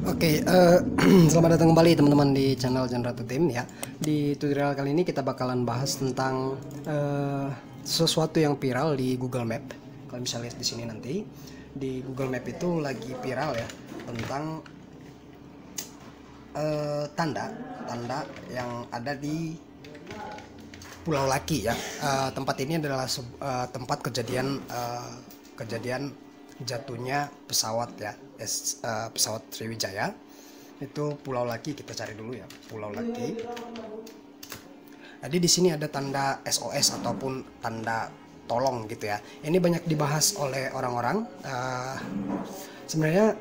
Oke, selamat datang kembali teman-teman di channel Janratu Tim ya. Di tutorial kali ini kita bakalan bahas tentang sesuatu yang viral di Google Map. Kalian bisa lihat di sini nanti di Google Map itu lagi viral ya tentang tanda yang ada di Pulau Laki ya. Tempat ini adalah tempat kejadian jatuhnya pesawat ya, pesawat Sriwijaya. Itu Pulau Laki, kita cari dulu ya, Pulau Laki. Jadi di sini ada tanda SOS ataupun tanda tolong gitu ya. Ini banyak dibahas oleh orang-orang. Sebenarnya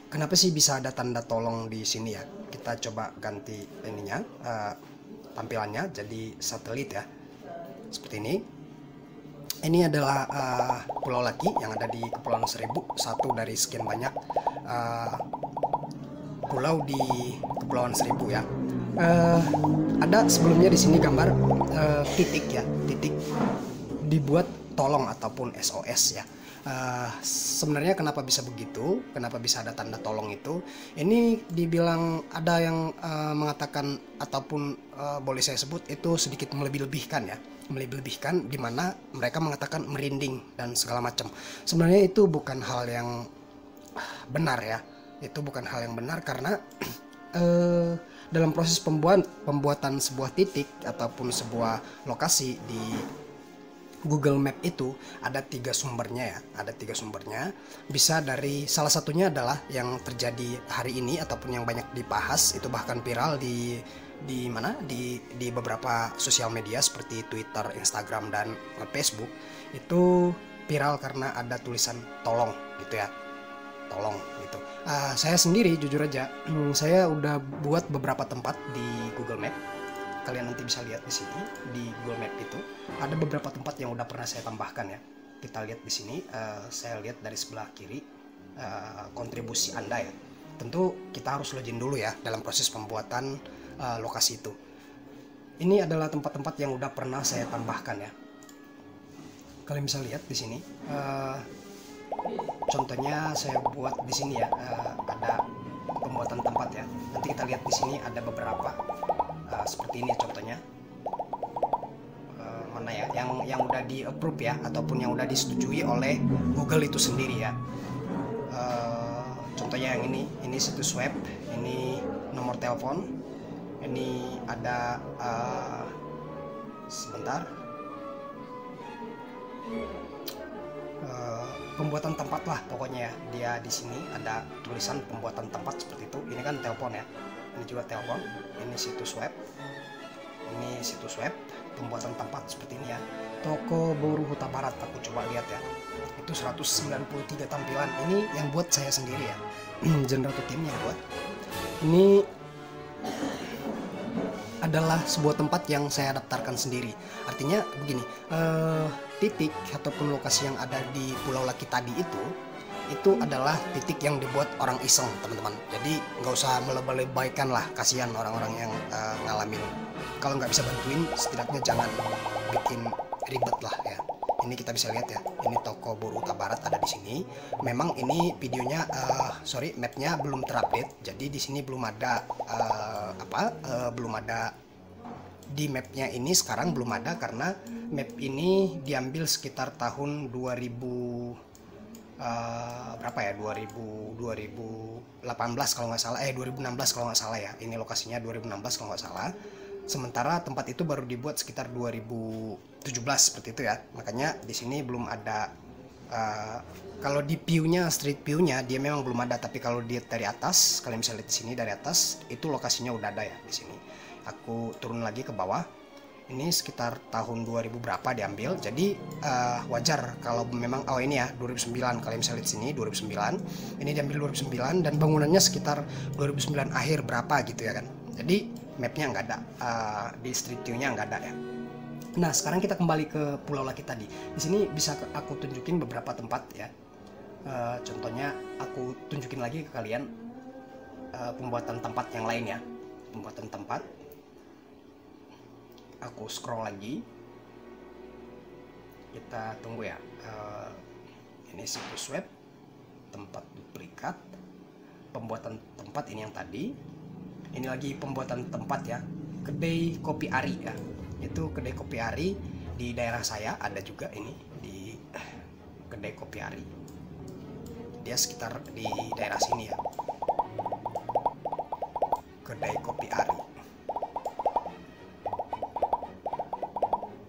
kenapa sih bisa ada tanda tolong di sini ya? Kita coba ganti ininya, tampilannya jadi satelit ya, seperti ini. Ini adalah Pulau Laki yang ada di Kepulauan Seribu, satu dari sekian banyak pulau di Kepulauan Seribu ya. Ada sebelumnya di sini gambar titik ya, titik dibuat tolong ataupun SOS ya. Sebenarnya kenapa bisa begitu? Kenapa bisa ada tanda tolong itu? Ini dibilang ada yang mengatakan ataupun boleh saya sebut itu sedikit melebih-lebihkan ya, melebih-lebihkan, di mana mereka mengatakan merinding dan segala macam. Sebenarnya itu bukan hal yang benar ya. Itu bukan hal yang benar karena dalam proses pembuatan sebuah titik ataupun sebuah lokasi di Google Map itu ada tiga sumbernya ya, ada tiga sumbernya. Bisa dari salah satunya adalah yang terjadi hari ini ataupun yang banyak dibahas, itu bahkan viral di mana di beberapa sosial media seperti Twitter, Instagram dan Facebook. Itu viral karena ada tulisan tolong gitu ya, tolong gitu. Saya sendiri jujur aja, saya udah buat beberapa tempat di Google Map. Kalian nanti bisa lihat di sini di Google Map itu ada beberapa tempat yang udah pernah saya tambahkan ya. Kita lihat di sini, saya lihat dari sebelah kiri kontribusi Anda ya. Tentu kita harus login dulu ya dalam proses pembuatan lokasi itu. Ini adalah tempat-tempat yang udah pernah saya tambahkan ya. Kalian bisa lihat di sini. Contohnya saya buat di sini ya, ada pembuatan tempat ya. Nanti kita lihat di sini ada beberapa seperti ini contohnya. Mana ya yang udah di approve ya ataupun yang udah disetujui oleh Google itu sendiri ya. Contohnya yang ini situs web, ini nomor telepon, ini ada sebentar, pembuatan tempat lah pokoknya ya. Dia di sini ada tulisan pembuatan tempat seperti itu. Ini kan telepon ya, ini juga telepon, ini situs web, pembuatan tempat seperti ini ya. Toko Boru Huta Barat, aku coba lihat ya, itu 193 tampilan. Ini yang buat saya sendiri ya, Janratu Tim yang buat. Ini adalah sebuah tempat yang saya daftarkan sendiri. Artinya begini, titik ataupun lokasi yang ada di Pulau Laki tadi itu adalah titik yang dibuat orang iseng teman-teman. Jadi nggak usah melebay-lebaykan lah, kasihan orang-orang yang ngalamin. Kalau nggak bisa bantuin, setidaknya jangan bikin ribet lah ya. Ini kita bisa lihat ya, ini toko Boru Huta Barat ada di sini. Memang ini videonya, mapnya belum terupdate. Jadi di sini belum ada belum ada di mapnya ini sekarang belum ada karena map ini diambil sekitar tahun 2000 berapa ya, 2018 kalau nggak salah, 2016 kalau nggak salah ya. Ini lokasinya 2016 kalau nggak salah. Sementara tempat itu baru dibuat sekitar 2017 seperti itu ya. Makanya di sini belum ada. Kalau di view-nya, street view-nya dia memang belum ada, tapi kalau dilihat dari atas, kalian bisa lihat di sini dari atas, itu lokasinya udah ada ya di sini. Aku turun lagi ke bawah. Ini sekitar tahun 2000 berapa diambil. Jadi wajar kalau memang ini ya 2009, kalian bisa lihat di sini 2009. Ini diambil 2009 dan bangunannya sekitar 2009 akhir berapa gitu ya kan. Jadi mapnya nggak ada, di street view-nya nggak ada ya. Nah, sekarang kita kembali ke Pulau Laki tadi. Di sini bisa aku tunjukin beberapa tempat ya. Contohnya aku tunjukin lagi ke kalian pembuatan tempat yang lain ya. Pembuatan tempat. Aku scroll lagi. Kita tunggu ya. Ini situs web, tempat duplikat. pembuatan tempat ini yang tadi. Ini lagi pembuatan tempat ya, kedai kopi Ari ya. Itu kedai kopi Ari di daerah saya ada juga ini di kedai kopi Ari. Dia sekitar di daerah sini ya. Kedai kopi Ari.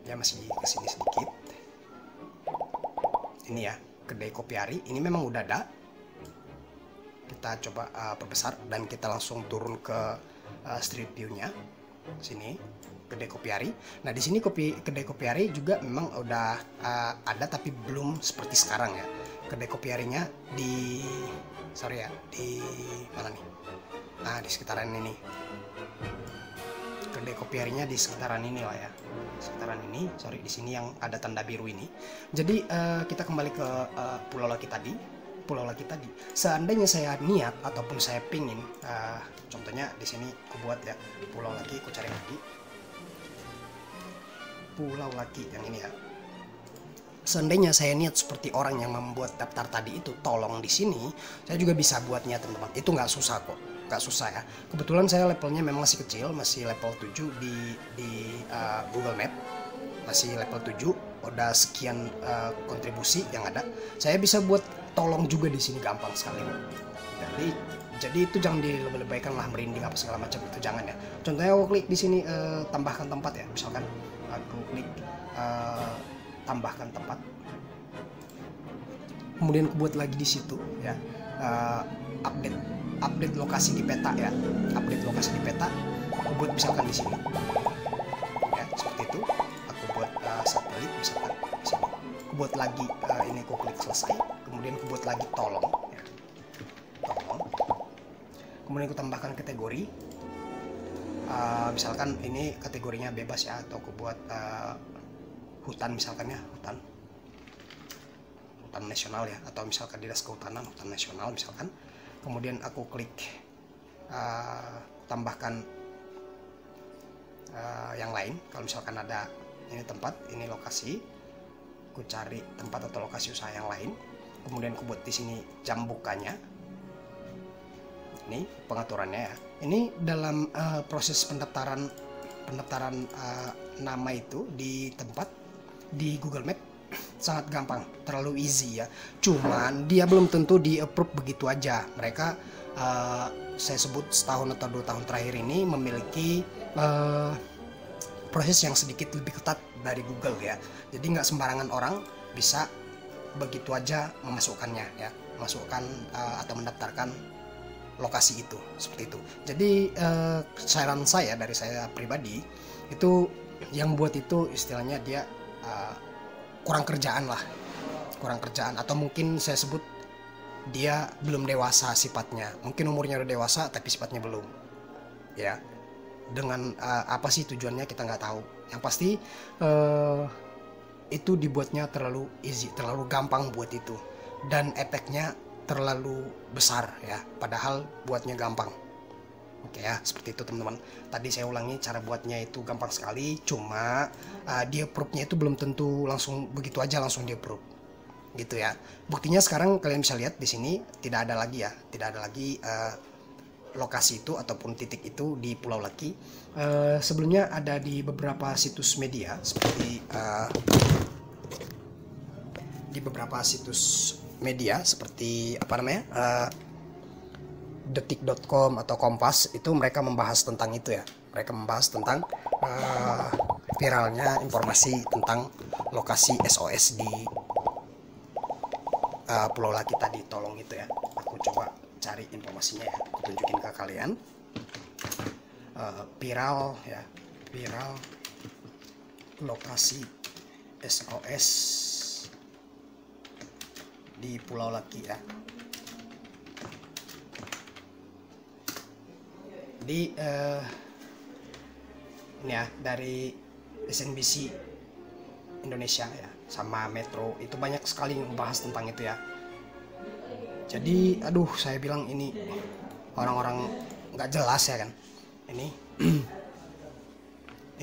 Dia masih kesini sedikit. Ini ya, kedai kopi Ari. Ini memang udah ada. Kita coba perbesar dan kita langsung turun ke street view-nya. Sini, kedai kopi Ari. Nah, di sini kedai kopi Ari juga memang udah ada tapi belum seperti sekarang ya. Kedai kopi Arinya di mana nih? Nah, di sekitaran ini. Kedai kopi Arinya di sekitaran ini lah ya. Sekitaran ini, di sini yang ada tanda biru ini. Jadi kita kembali ke Pulau Laki tadi. Seandainya saya niat ataupun saya pingin, contohnya di sini aku buat ya Pulau Laki, aku cari lagi Pulau Laki yang ini ya. Seandainya saya niat seperti orang yang membuat daftar tadi itu, tolong di sini saya juga bisa buatnya teman-teman. Itu nggak susah kok, nggak susah ya. Kebetulan saya levelnya memang masih kecil, masih level 7 di Google Map, masih level 7. Udah sekian kontribusi yang ada, saya bisa buat tolong juga di sini gampang sekali. Jadi itu jangan dilebay-lebaykan lah, merinding apa segala macam, itu jangan ya. Contohnya aku klik di sini tambahkan tempat ya, misalkan aku klik tambahkan tempat, kemudian aku buat lagi di situ ya, update lokasi di peta ya, update lokasi di peta. Aku buat misalkan di sini ya, seperti itu. Aku buat satelit misalkan di sini. Aku buat lagi ini, aku klik selesai, kemudian aku buat lagi tolong ya. Tolong, kemudian aku tambahkan kategori, misalkan ini kategorinya bebas ya, atau aku buat hutan misalkan ya, hutan nasional ya, atau misalkan dinas kehutanan, hutan nasional misalkan. Kemudian aku klik tambahkan yang lain. Kalau misalkan ada ini tempat, ini lokasi, aku cari tempat atau lokasi usaha yang lain. Kemudian aku buat di sini jam bukanya. Ini pengaturannya ya. Ini dalam proses pendaftaran nama itu di tempat di Google Map sangat gampang, terlalu easy ya. Cuman dia belum tentu di approve begitu aja. Mereka saya sebut setahun atau 2 tahun terakhir ini memiliki proses yang sedikit lebih ketat dari Google ya. Jadi nggak sembarangan orang bisa begitu aja memasukkannya ya, masukkan atau mendaftarkan lokasi itu seperti itu. Jadi saran saya dari saya pribadi itu, yang buat itu istilahnya dia kurang kerjaan lah, kurang kerjaan, atau mungkin saya sebut dia belum dewasa sifatnya. Mungkin umurnya udah dewasa tapi sifatnya belum ya. Dengan apa sih tujuannya kita nggak tahu. Yang pasti itu dibuatnya terlalu easy, terlalu gampang buat itu, dan efeknya terlalu besar ya, padahal buatnya gampang. Oke ya, seperti itu teman-teman. Tadi saya ulangi, cara buatnya itu gampang sekali, cuma dia approve-nya itu belum tentu langsung begitu aja langsung dia approve gitu ya. Buktinya sekarang kalian bisa lihat di sini tidak ada lagi ya, tidak ada lagi lokasi itu ataupun titik itu di Pulau Laki. Sebelumnya ada di beberapa situs media seperti di beberapa situs media seperti apa namanya, detik.com atau Kompas, itu mereka membahas tentang itu ya. Mereka membahas tentang viralnya informasi tentang lokasi SOS di Pulau Laki tadi, tolong itu ya. Aku coba cari informasinya ya, aku tunjukin ke kalian. Viral ya, viral lokasi SOS di Pulau Laki ya. Jadi ini ya, dari SNBC Indonesia ya sama Metro itu banyak sekali membahas tentang itu ya. Jadi aduh, saya bilang ini orang-orang nggak jelas ya kan. Ini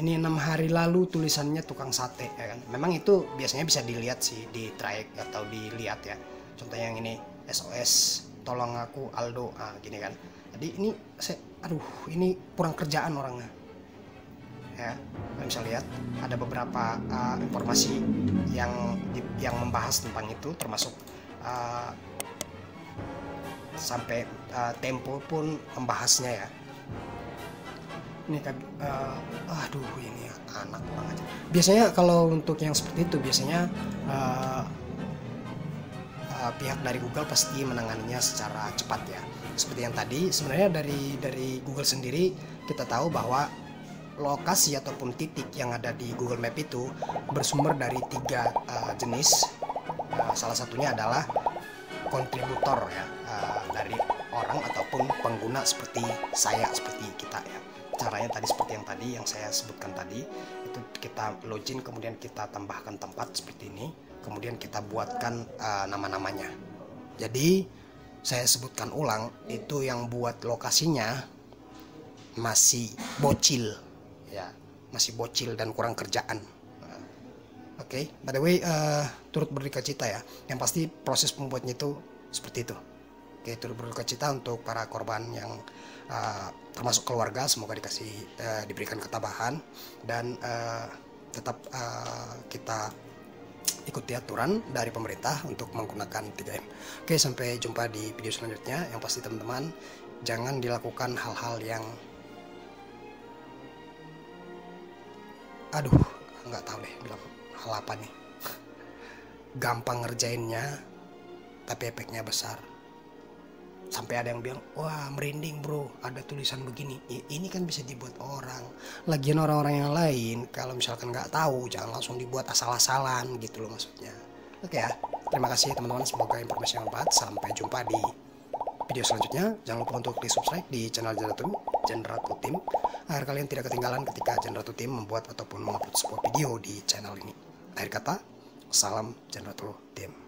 ini 6 hari lalu tulisannya tukang sate ya kan. Memang itu biasanya bisa dilihat sih di track atau dilihat ya. Contohnya yang ini SOS tolong aku Aldo, gini kan. Jadi ini ini kurang kerjaan orangnya ya. Kalian bisa lihat ada beberapa informasi yang membahas tentang itu, termasuk sampai Tempo pun membahasnya ya. Ini kan ini anak kurang aja. Biasanya kalau untuk yang seperti itu biasanya pihak dari Google pasti menanganinya secara cepat ya. Seperti yang tadi, sebenarnya dari Google sendiri kita tahu bahwa lokasi ataupun titik yang ada di Google Map itu bersumber dari 3 jenis. Salah satunya adalah kontributor ya, dari orang ataupun pengguna seperti saya, seperti kita ya. Caranya tadi seperti yang saya sebutkan tadi, itu kita login, kemudian kita tambahkan tempat seperti ini, kemudian kita buatkan nama-namanya. Jadi saya sebutkan ulang, itu yang buat lokasinya masih bocil ya, masih bocil dan kurang kerjaan. Oke, by the way, turut berduka cita ya. Yang pasti proses pembuatnya itu seperti itu. Oke, turut berduka cita untuk para korban yang termasuk keluarga. Semoga diberikan ketabahan dan tetap kita ikuti aturan dari pemerintah untuk menggunakan 3M. Oke, sampai jumpa di video selanjutnya. Yang pasti teman-teman, jangan dilakukan hal-hal yang nggak tahu deh bilang hal apa nih. Gampang ngerjainnya tapi efeknya besar. Sampai ada yang bilang, wah merinding bro, ada tulisan begini. Ini kan bisa dibuat orang. Lagian orang-orang yang lain kalau misalkan nggak tahu, jangan langsung dibuat asal-asalan gitu loh maksudnya. Oke ya, terima kasih teman-teman, semoga informasi yang bermanfaat. Sampai jumpa di video selanjutnya. Jangan lupa untuk di subscribe di channel Jenratu Tim, agar kalian tidak ketinggalan ketika Jenratu Tim membuat ataupun mengupload sebuah video di channel ini. Akhir kata, salam Jenratu Tim.